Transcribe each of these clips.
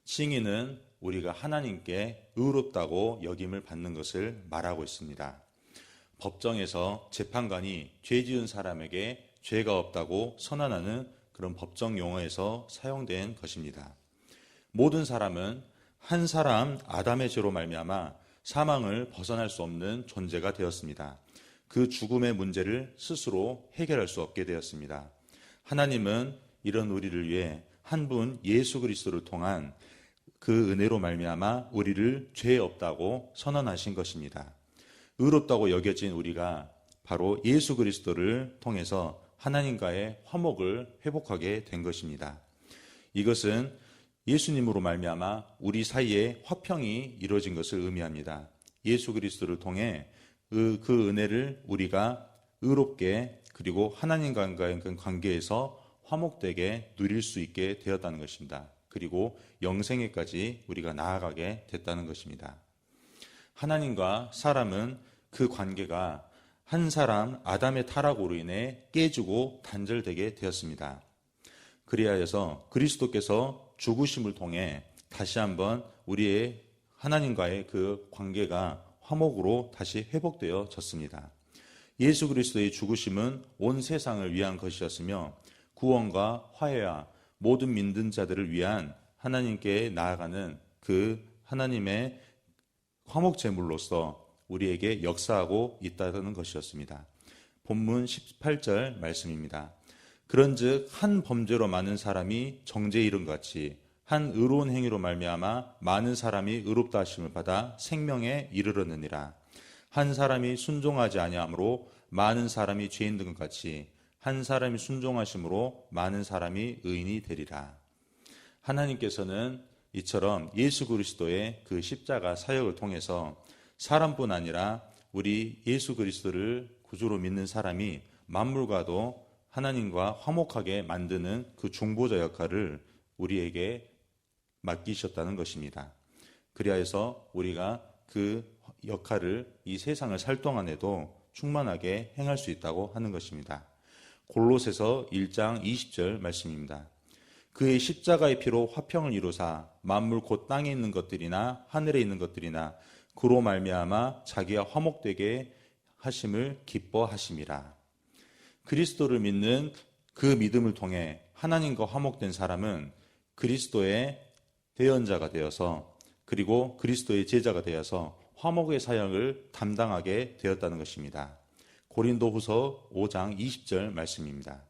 칭의는 우리가 하나님께 의롭다고 여김을 받는 것을 말하고 있습니다. 법정에서 재판관이 죄 지은 사람에게 죄가 없다고 선언하는 그런 법정 용어에서 사용된 것입니다. 모든 사람은 한 사람 아담의 죄로 말미암아 사망을 벗어날 수 없는 존재가 되었습니다. 그 죽음의 문제를 스스로 해결할 수 없게 되었습니다. 하나님은 이런 우리를 위해 한 분 예수 그리스도를 통한 그 은혜로 말미암아 우리를 죄 없다고 선언하신 것입니다. 의롭다고 여겨진 우리가 바로 예수 그리스도를 통해서 하나님과의 화목을 회복하게 된 것입니다. 이것은 예수님으로 말미암아 우리 사이에 화평이 이루어진 것을 의미합니다. 예수 그리스도를 통해 그 은혜를 우리가 의롭게 그리고 하나님과의 관계에서 화목되게 누릴 수 있게 되었다는 것입니다. 그리고 영생에까지 우리가 나아가게 됐다는 것입니다. 하나님과 사람은 그 관계가 한 사람 아담의 타락으로 인해 깨지고 단절되게 되었습니다. 그리하여서 그리스도께서 죽으심을 통해 다시 한번 우리의 하나님과의 그 관계가 화목으로 다시 회복되어졌습니다. 예수 그리스도의 죽으심은 온 세상을 위한 것이었으며 구원과 화해와 모든 믿는 자들을 위한 하나님께 나아가는 그 하나님의 화목제물로서 우리에게 역사하고 있다는 것이었습니다. 본문 18절 말씀입니다. 그런즉 한 범죄로 많은 사람이 정죄에 이른 것 같이 한 의로운 행위로 말미암아 많은 사람이 의롭다 하심을 받아 생명에 이르렀느니라. 한 사람이 순종하지 아니함으로 많은 사람이 죄인 된 것 같이 한 사람이 순종하심으로 많은 사람이 의인이 되리라. 하나님께서는 이처럼 예수 그리스도의 그 십자가 사역을 통해서 사람뿐 아니라 우리 예수 그리스도를 구주로 믿는 사람이 만물과도 하나님과 화목하게 만드는 그 중보자 역할을 우리에게 맡기셨다는 것입니다. 그리하여서 우리가 그 역할을 이 세상을 살 동안에도 충만하게 행할 수 있다고 하는 것입니다. 골로새서 1장 20절 말씀입니다. 그의 십자가의 피로 화평을 이루사 만물 곧 땅에 있는 것들이나 하늘에 있는 것들이나 그로 말미암아 자기와 화목되게 하심을 기뻐하심이라. 그리스도를 믿는 그 믿음을 통해 하나님과 화목된 사람은 그리스도의 대언자가 되어서 그리고 그리스도의 제자가 되어서 화목의 사역을 담당하게 되었다는 것입니다. 고린도후서 5장 20절 말씀입니다.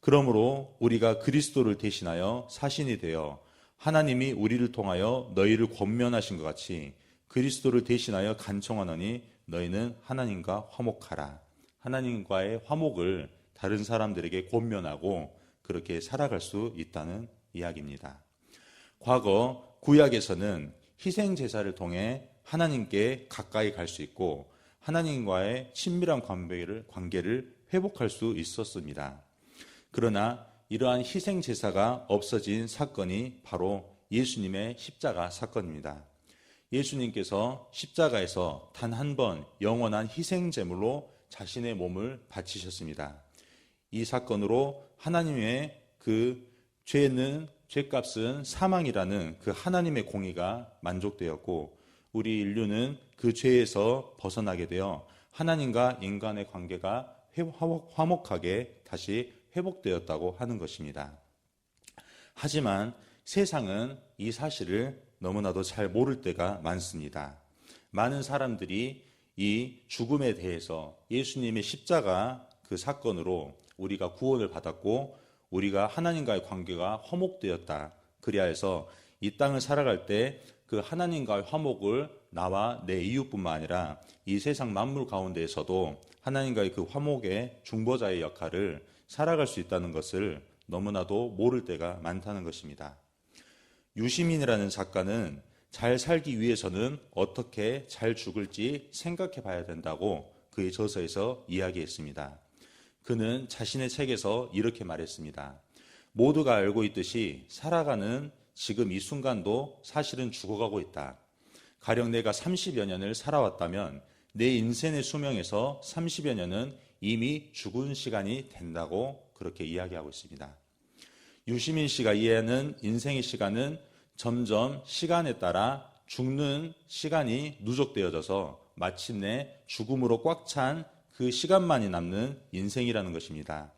그러므로 우리가 그리스도를 대신하여 사신이 되어 하나님이 우리를 통하여 너희를 권면하신 것 같이 그리스도를 대신하여 간청하노니 너희는 하나님과 화목하라. 하나님과의 화목을 다른 사람들에게 권면하고 그렇게 살아갈 수 있다는 이야기입니다. 과거 구약에서는 희생 제사를 통해 하나님께 가까이 갈 수 있고 하나님과의 친밀한 관계를 회복할 수 있었습니다. 그러나 이러한 희생 제사가 없어진 사건이 바로 예수님의 십자가 사건입니다. 예수님께서 십자가에서 단 한 번 영원한 희생 제물로 자신의 몸을 바치셨습니다. 이 사건으로 하나님의 그 죄값은 사망이라는 그 하나님의 공의가 만족되었고 우리 인류는 그 죄에서 벗어나게 되어 하나님과 인간의 관계가 화목하게 다시 회복되었다고 하는 것입니다. 하지만 세상은 이 사실을 너무나도 잘 모를 때가 많습니다. 많은 사람들이 이 죽음에 대해서 예수님의 십자가 그 사건으로 우리가 구원을 받았고 우리가 하나님과의 관계가 화목되었다. 그리하여서 이 땅을 살아갈 때 그 하나님과의 화목을 나와 내 이웃뿐만 아니라 이 세상 만물 가운데에서도 하나님과의 그 화목의 중보자의 역할을 살아갈 수 있다는 것을 너무나도 모를 때가 많다는 것입니다. 유시민이라는 작가는 잘 살기 위해서는 어떻게 잘 죽을지 생각해 봐야 된다고 그의 저서에서 이야기했습니다. 그는 자신의 책에서 이렇게 말했습니다. 모두가 알고 있듯이 살아가는 지금 이 순간도 사실은 죽어가고 있다. 가령 내가 30여 년을 살아왔다면 내 인생의 수명에서 30여 년은 이미 죽은 시간이 된다고 그렇게 이야기하고 있습니다. 유시민 씨가 이해하는 인생의 시간은 점점 시간에 따라 죽는 시간이 누적되어져서 마침내 죽음으로 꽉 찬 그 시간만이 남는 인생이라는 것입니다.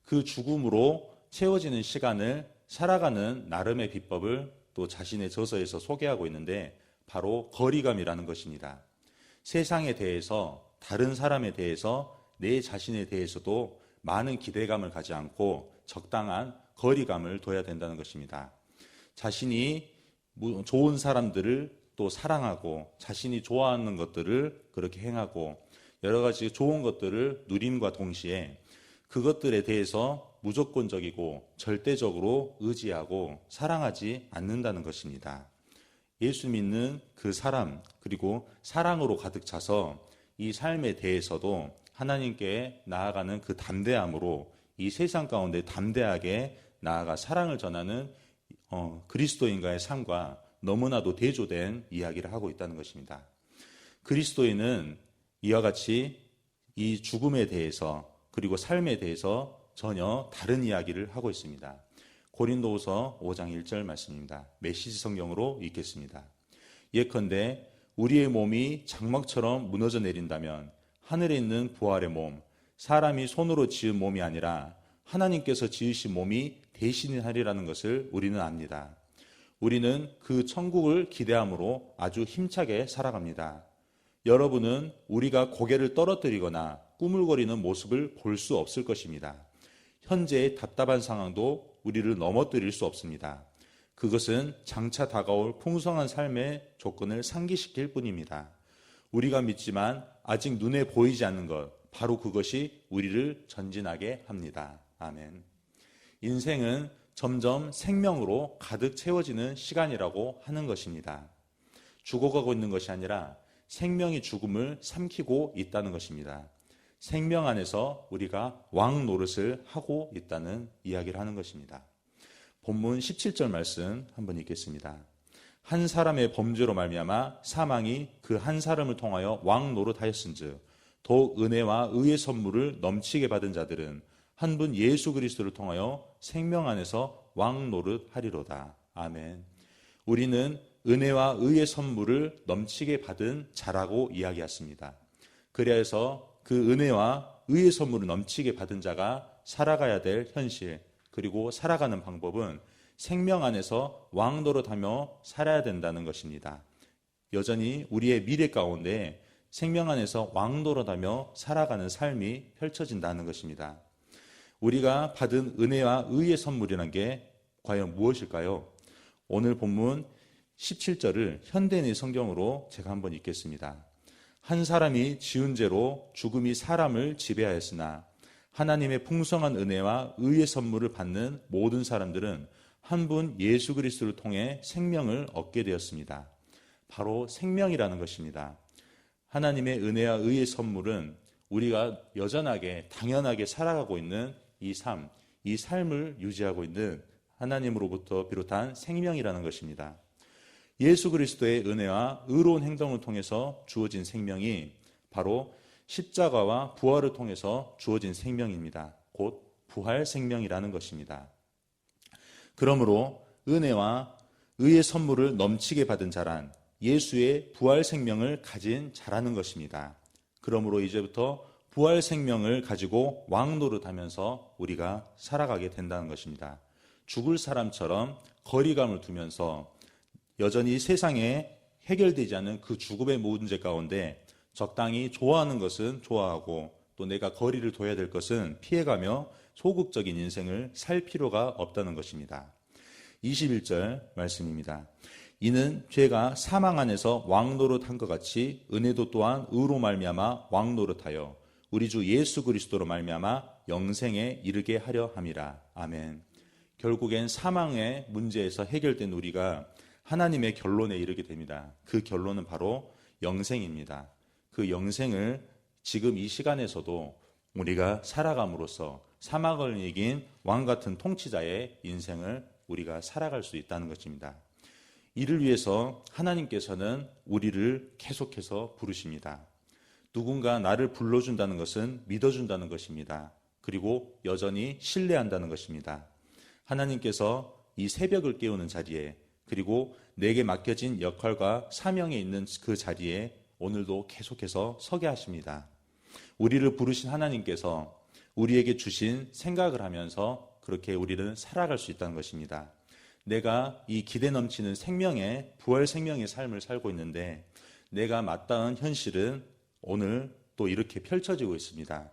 그 죽음으로 채워지는 시간을 살아가는 나름의 비법을 또 자신의 저서에서 소개하고 있는데 바로 거리감이라는 것입니다. 세상에 대해서, 다른 사람에 대해서, 내 자신에 대해서도 많은 기대감을 가지 않고 적당한 거리감을 둬야 된다는 것입니다. 자신이 좋은 사람들을 또 사랑하고 자신이 좋아하는 것들을 그렇게 행하고 여러 가지 좋은 것들을 누림과 동시에 그것들에 대해서 무조건적이고 절대적으로 의지하고 사랑하지 않는다는 것입니다. 예수 믿는 그 사람, 그리고 사랑으로 가득 차서 이 삶에 대해서도 하나님께 나아가는 그 담대함으로 이 세상 가운데 담대하게 나아가 사랑을 전하는 그리스도인과의 삶과 너무나도 대조된 이야기를 하고 있다는 것입니다. 그리스도인은 이와 같이 이 죽음에 대해서 그리고 삶에 대해서 전혀 다른 이야기를 하고 있습니다. 고린도후서 5장 1절 말씀입니다. 메시지 성경으로 읽겠습니다. 예컨대 우리의 몸이 장막처럼 무너져 내린다면 하늘에 있는 부활의 몸, 사람이 손으로 지은 몸이 아니라 하나님께서 지으신 몸이 대신하리라는 것을 우리는 압니다. 우리는 그 천국을 기대함으로 아주 힘차게 살아갑니다. 여러분은 우리가 고개를 떨어뜨리거나 꾸물거리는 모습을 볼 수 없을 것입니다. 현재의 답답한 상황도 우리를 넘어뜨릴 수 없습니다. 그것은 장차 다가올 풍성한 삶의 조건을 상기시킬 뿐입니다. 우리가 믿지만 아직 눈에 보이지 않는 것, 바로 그것이 우리를 전진하게 합니다. 아멘. 인생은 점점 생명으로 가득 채워지는 시간이라고 하는 것입니다. 죽어가고 있는 것이 아니라 생명이 죽음을 삼키고 있다는 것입니다. 생명 안에서 우리가 왕 노릇을 하고 있다는 이야기를 하는 것입니다. 본문 17절 말씀 한번 읽겠습니다. 한 사람의 범죄로 말미암아 사망이 그 한 사람을 통하여 왕 노릇하였은즉 더욱 은혜와 의의 선물을 넘치게 받은 자들은 한 분 예수 그리스도를 통하여 생명 안에서 왕 노릇하리로다. 아멘. 우리는 은혜와 의의 선물을 넘치게 받은 자라고 이야기했습니다. 그래서 그 은혜와 의의 선물을 넘치게 받은 자가 살아가야 될 현실, 그리고 살아가는 방법은 생명 안에서 왕 노릇하며 살아야 된다는 것입니다. 여전히 우리의 미래 가운데 생명 안에서 왕 노릇하며 살아가는 삶이 펼쳐진다는 것입니다. 우리가 받은 은혜와 의의 선물이라는 게 과연 무엇일까요? 오늘 본문 17절을 현대인의 성경으로 제가 한번 읽겠습니다. 한 사람이 지은 죄로 죽음이 사람을 지배하였으나 하나님의 풍성한 은혜와 의의 선물을 받는 모든 사람들은 한 분 예수 그리스도를 통해 생명을 얻게 되었습니다. 바로 생명이라는 것입니다. 하나님의 은혜와 의의 선물은 우리가 여전하게 당연하게 살아가고 있는 이 삶을 유지하고 있는 하나님으로부터 비롯한 생명이라는 것입니다. 예수 그리스도의 은혜와 의로운 행동을 통해서 주어진 생명이 바로 십자가와 부활을 통해서 주어진 생명입니다. 곧 부활 생명이라는 것입니다. 그러므로 은혜와 의의 선물을 넘치게 받은 자란 예수의 부활 생명을 가진 자라는 것입니다. 그러므로 이제부터 부활 생명을 가지고 왕 노릇하면서 우리가 살아가게 된다는 것입니다. 죽을 사람처럼 거리감을 두면서 여전히 세상에 해결되지 않는 그 죽음의 문제 가운데 적당히 좋아하는 것은 좋아하고 또 내가 거리를 둬야 될 것은 피해가며 소극적인 인생을 살 필요가 없다는 것입니다. 21절 말씀입니다. 이는 죄가 사망 안에서 왕노릇한 것 같이 은혜도 또한 의로 말미암아 왕노릇하여 우리 주 예수 그리스도로 말미암아 영생에 이르게 하려 함이라. 아멘. 결국엔 사망의 문제에서 해결된 우리가 하나님의 결론에 이르게 됩니다. 그 결론은 바로 영생입니다. 그 영생을 지금 이 시간에서도 우리가 살아감으로써 사망을 이긴 왕 같은 통치자의 인생을 우리가 살아갈 수 있다는 것입니다. 이를 위해서 하나님께서는 우리를 계속해서 부르십니다. 누군가 나를 불러준다는 것은 믿어준다는 것입니다. 그리고 여전히 신뢰한다는 것입니다. 하나님께서 이 새벽을 깨우는 자리에 그리고 내게 맡겨진 역할과 사명에 있는 그 자리에 오늘도 계속해서 서게 하십니다. 우리를 부르신 하나님께서 우리에게 주신 생각을 하면서 그렇게 우리는 살아갈 수 있다는 것입니다. 내가 이 기대 넘치는 생명의 부활 생명의 삶을 살고 있는데 내가 맞닿은 현실은 오늘 또 이렇게 펼쳐지고 있습니다.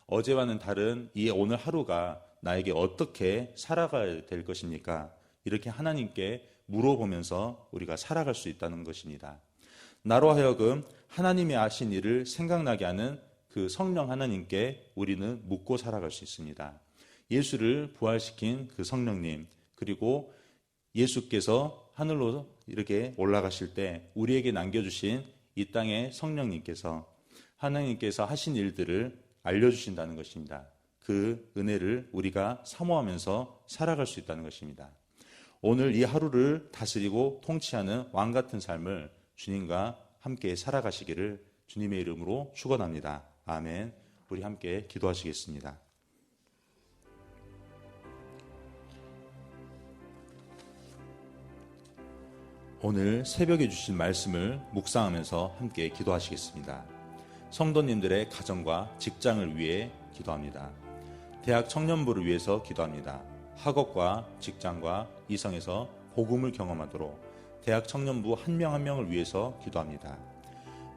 어제와는 다른 이 오늘 하루가 나에게 어떻게 살아가야 될 것입니까? 이렇게 하나님께 물어보면서 우리가 살아갈 수 있다는 것입니다. 나로 하여금 하나님의 하신 일을 생각나게 하는 그 성령 하나님께 우리는 묻고 살아갈 수 있습니다. 예수를 부활시킨 그 성령님, 그리고 예수께서 하늘로 이렇게 올라가실 때 우리에게 남겨주신 이 땅의 성령님께서 하나님께서 하신 일들을 알려주신다는 것입니다. 그 은혜를 우리가 사모하면서 살아갈 수 있다는 것입니다. 오늘 이 하루를 다스리고 통치하는 왕 같은 삶을 주님과 함께 살아가시기를 주님의 이름으로 축원합니다. 아멘. 우리 함께 기도하시겠습니다. 오늘 새벽에 주신 말씀을 묵상하면서 함께 기도하시겠습니다. 성도님들의 가정과 직장을 위해 기도합니다. 대학 청년부를 위해서 기도합니다. 학업과 직장과 이성에서 복음을 경험하도록 대학 청년부 한 명 한 명을 위해서 기도합니다.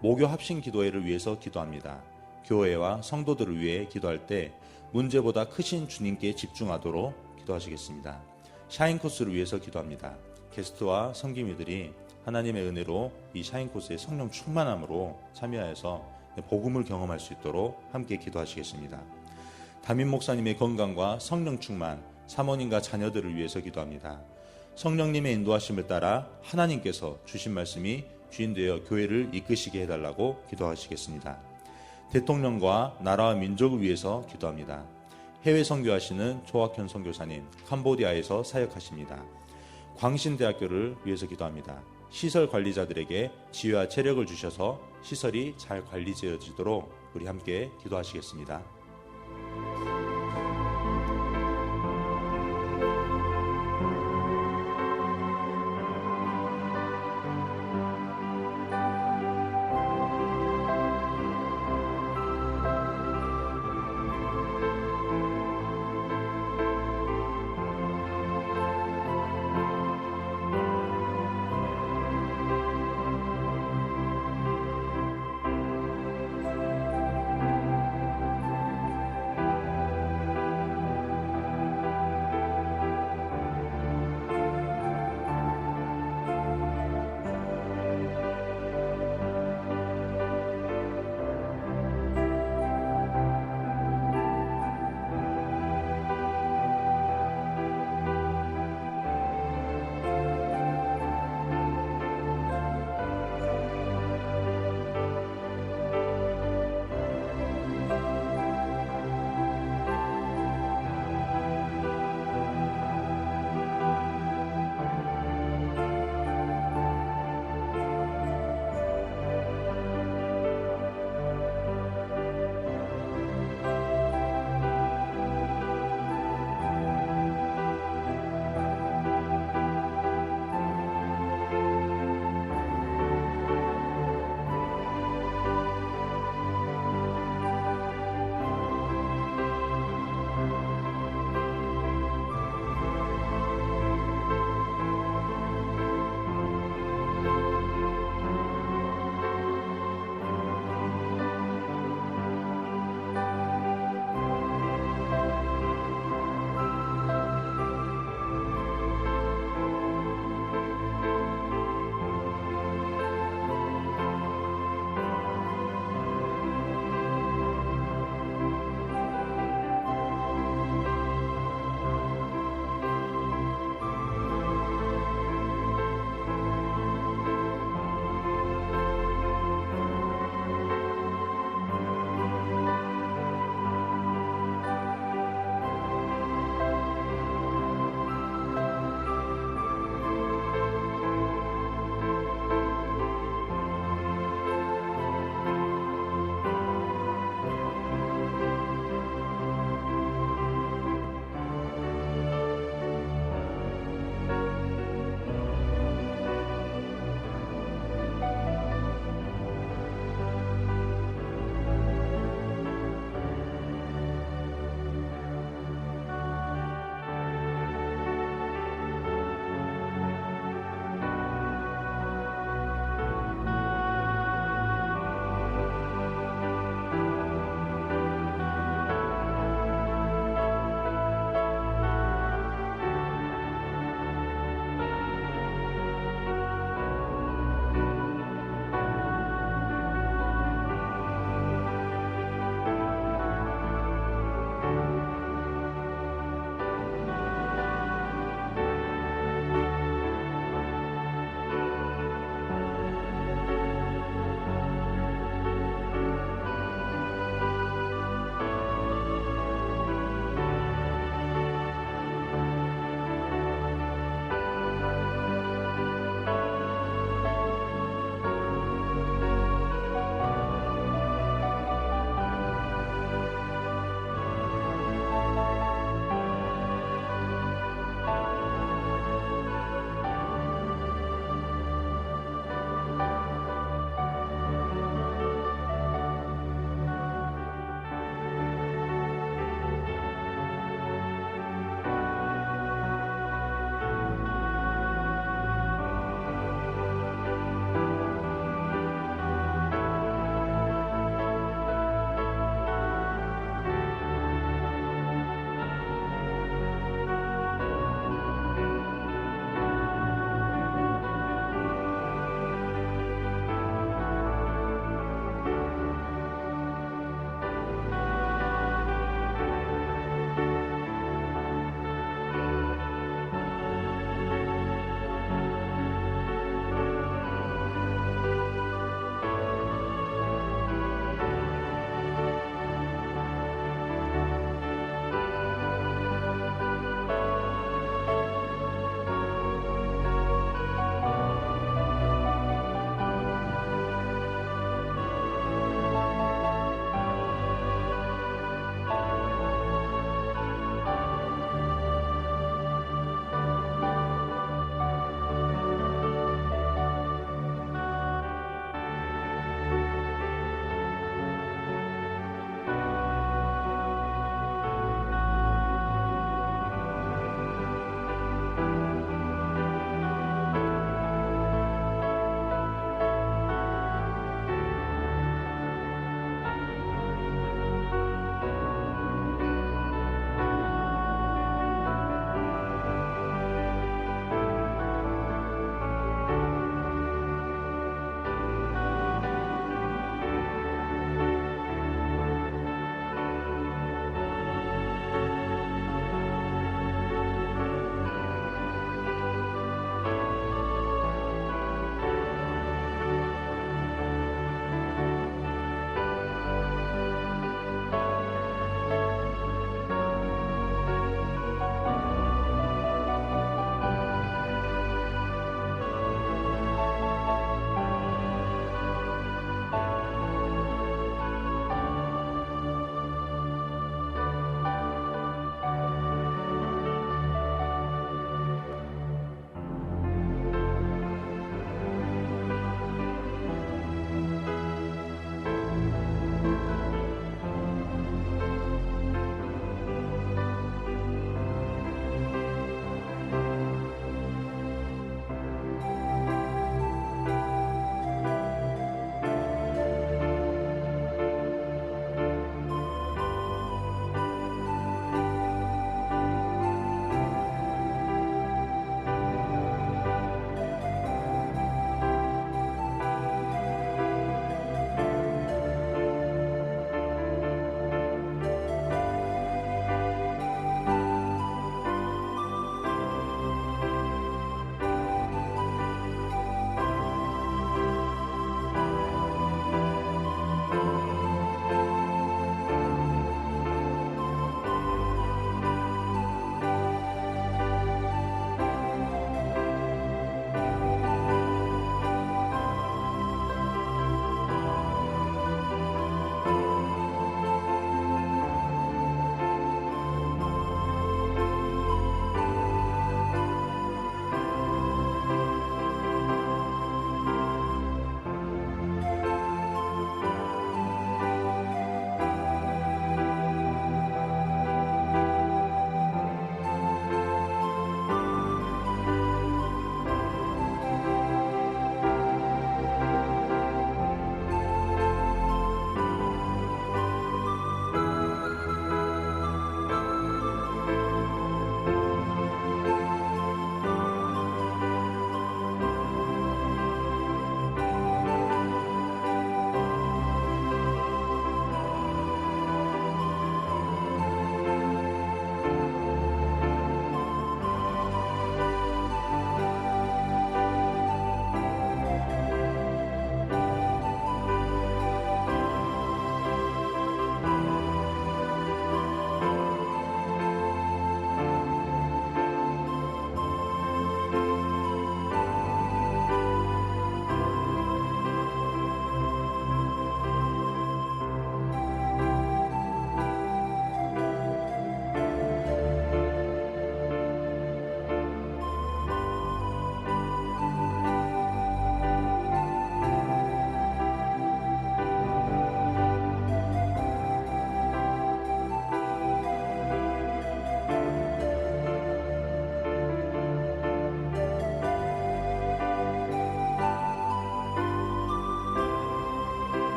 모교 합심 기도회를 위해서 기도합니다. 교회와 성도들을 위해 기도할 때 문제보다 크신 주님께 집중하도록 기도하시겠습니다. 샤인 코스를 위해서 기도합니다. 게스트와 성기미들이 하나님의 은혜로 이 샤인 코스의 성령 충만함으로 참여하여서 복음을 경험할 수 있도록 함께 기도하시겠습니다. 담임 목사님의 건강과 성령 충만, 사모님과 자녀들을 위해서 기도합니다. 성령님의 인도하심을 따라 하나님께서 주신 말씀이 주인되어 교회를 이끄시게 해달라고 기도하시겠습니다. 대통령과 나라와 민족을 위해서 기도합니다. 해외 선교하시는 조학현 선교사님, 캄보디아에서 사역하십니다. 광신대학교를 위해서 기도합니다. 시설 관리자들에게 지혜와 체력을 주셔서 시설이 잘 관리되어지도록 우리 함께 기도하시겠습니다.